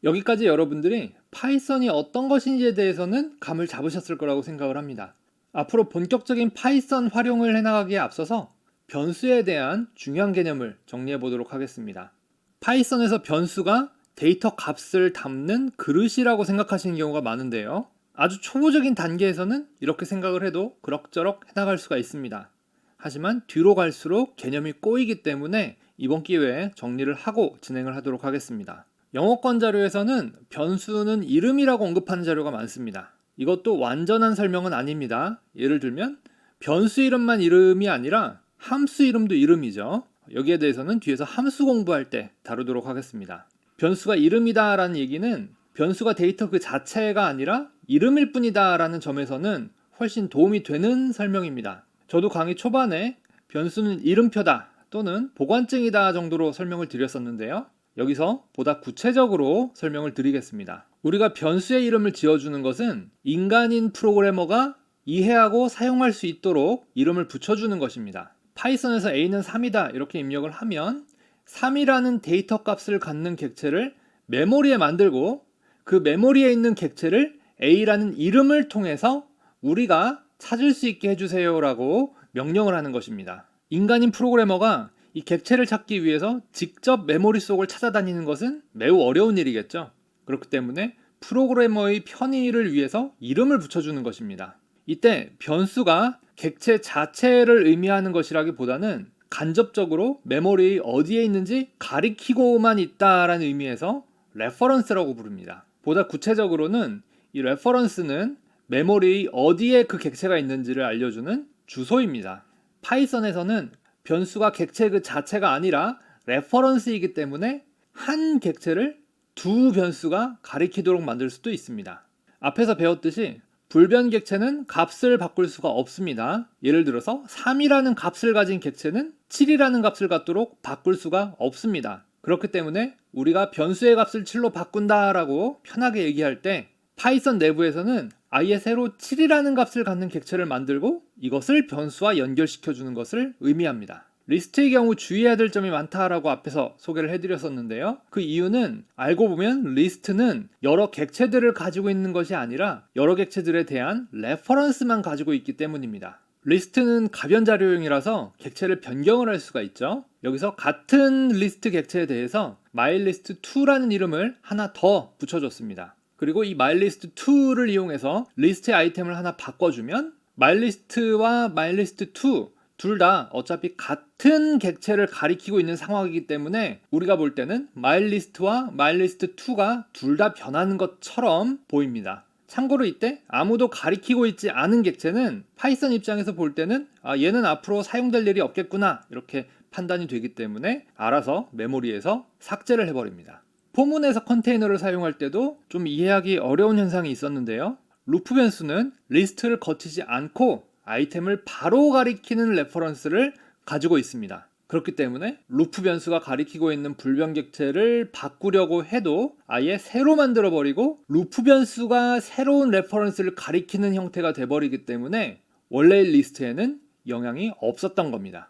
여기까지 여러분들이 파이썬이 어떤 것인지에 대해서는 감을 잡으셨을 거라고 생각을 합니다. 앞으로 본격적인 파이썬 활용을 해나가기에 앞서서 변수에 대한 중요한 개념을 정리해 보도록 하겠습니다. 파이썬에서 변수가 데이터 값을 담는 그릇이라고 생각하시는 경우가 많은데요. 아주 초보적인 단계에서는 이렇게 생각을 해도 그럭저럭 해나갈 수가 있습니다. 하지만 뒤로 갈수록 개념이 꼬이기 때문에 이번 기회에 정리를 하고 진행을 하도록 하겠습니다. 영어권 자료에서는 변수는 이름이라고 언급하는 자료가 많습니다. 이것도 완전한 설명은 아닙니다. 예를 들면 변수 이름만 이름이 아니라 함수 이름도 이름이죠. 여기에 대해서는 뒤에서 함수 공부할 때 다루도록 하겠습니다. 변수가 이름이다 라는 얘기는 변수가 데이터 그 자체가 아니라 이름일 뿐이다 라는 점에서는 훨씬 도움이 되는 설명입니다. 저도 강의 초반에 변수는 이름표다 또는 보관증이다 정도로 설명을 드렸었는데요. 여기서 보다 구체적으로 설명을 드리겠습니다. 우리가 변수의 이름을 지어주는 것은 인간인 프로그래머가 이해하고 사용할 수 있도록 이름을 붙여주는 것입니다. 파이썬에서 a는 3이다 이렇게 입력을 하면 3이라는 데이터 값을 갖는 객체를 메모리에 만들고 그 메모리에 있는 객체를 a라는 이름을 통해서 우리가 찾을 수 있게 해주세요 라고 명령을 하는 것입니다. 인간인 프로그래머가 이 객체를 찾기 위해서 직접 메모리 속을 찾아다니는 것은 매우 어려운 일이겠죠. 그렇기 때문에 프로그래머의 편의를 위해서 이름을 붙여주는 것입니다. 이때 변수가 객체 자체를 의미하는 것이라기보다는 간접적으로 메모리 어디에 있는지 가리키고만 있다라는 의미에서 레퍼런스라고 부릅니다. 보다 구체적으로는 이 레퍼런스는 메모리 어디에 그 객체가 있는지를 알려주는 주소입니다. 파이썬에서는 변수가 객체 그 자체가 아니라 레퍼런스이기 때문에 한 객체를 두 변수가 가리키도록 만들 수도 있습니다. 앞에서 배웠듯이 불변 객체는 값을 바꿀 수가 없습니다. 예를 들어서 3이라는 값을 가진 객체는 7이라는 값을 갖도록 바꿀 수가 없습니다. 그렇기 때문에 우리가 변수의 값을 7로 바꾼다라고 편하게 얘기할 때 파이썬 내부에서는 아예 새로 7이라는 값을 갖는 객체를 만들고 이것을 변수와 연결시켜주는 것을 의미합니다. 리스트의 경우 주의해야 될 점이 많다라고 앞에서 소개를 해드렸었는데요. 그 이유는 알고 보면 리스트는 여러 객체들을 가지고 있는 것이 아니라 여러 객체들에 대한 레퍼런스만 가지고 있기 때문입니다. 리스트는 가변 자료용이라서 객체를 변경을 할 수가 있죠. 여기서 같은 리스트 객체에 대해서 mylist2라는 이름을 하나 더 붙여줬습니다. 그리고 이 mylist2를 이용해서 리스트의 아이템을 하나 바꿔주면 mylist와 mylist2 둘 다 어차피 같은 객체를 가리키고 있는 상황이기 때문에 우리가 볼 때는 mylist와 mylist2가 둘 다 변하는 것처럼 보입니다. 참고로 이때 아무도 가리키고 있지 않은 객체는 파이썬 입장에서 볼 때는 얘는 앞으로 사용될 일이 없겠구나 이렇게 판단이 되기 때문에 알아서 메모리에서 삭제를 해버립니다. 포문에서 컨테이너를 사용할 때도 좀 이해하기 어려운 현상이 있었는데요. 루프 변수는 리스트를 거치지 않고 아이템을 바로 가리키는 레퍼런스를 가지고 있습니다. 그렇기 때문에 루프 변수가 가리키고 있는 불변 객체를 바꾸려고 해도 아예 새로 만들어 버리고 루프 변수가 새로운 레퍼런스를 가리키는 형태가 돼버리기 때문에 원래의 리스트에는 영향이 없었던 겁니다.